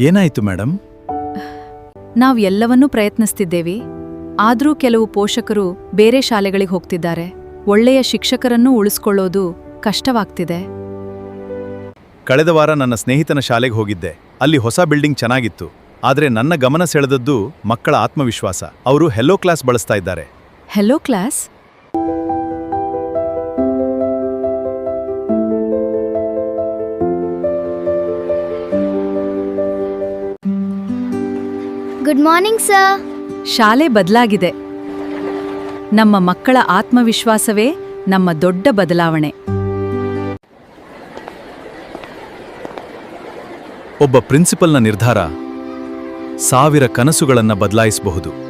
ಏನಾಯ್ತು ಮೇಡಮ್? ನಾವ್ ಎಲ್ಲವನ್ನೂ ಪ್ರಯತ್ನಿಸ್ತಿದ್ದೇವೆ. ಆದ್ರೂ ಕೆಲವು ಪೋಷಕರು ಬೇರೆ ಶಾಲೆಗಳಿಗೆ ಹೋಗ್ತಿದ್ದಾರೆ. ಒಳ್ಳೆಯ ಶಿಕ್ಷಕರನ್ನೂ ಉಳಿಸ್ಕೊಳ್ಳೋದು ಕಷ್ಟವಾಗ್ತಿದೆ. ಕಳೆದ ವಾರ ನನ್ನ ಸ್ನೇಹಿತನ ಶಾಲೆಗೆ ಹೋಗಿದ್ದೆ. ಅಲ್ಲಿ ಹೊಸ ಬಿಲ್ಡಿಂಗ್ ಚೆನ್ನಾಗಿತ್ತು. ಆದ್ರೆ ನನ್ನ ಗಮನ ಸೆಳೆದದ್ದು ಮಕ್ಕಳ ಆತ್ಮವಿಶ್ವಾಸ. ಅವರು ಹೆಲೋ ಕ್ಲಾಸ್ ಬಳಸ್ತಾ ಇದ್ದಾರೆ. Hello class? Good morning sir. ಶಾಲೆ ಬದಲಾಗಿದೆ. ನಮ್ಮ ಮಕ್ಕಳ ಆತ್ಮವಿಶ್ವಾಸವೇ ನಮ್ಮ ದೊಡ್ಡ ಬದಲಾವಣೆ. ಒಬ್ಬ ಪ್ರಿನ್ಸಿಪಲ್ನ ನಿರ್ಧಾರ 1000 ಕನಸುಗಳನ್ನ ಬದಲಾಯಿಸಬಹುದು.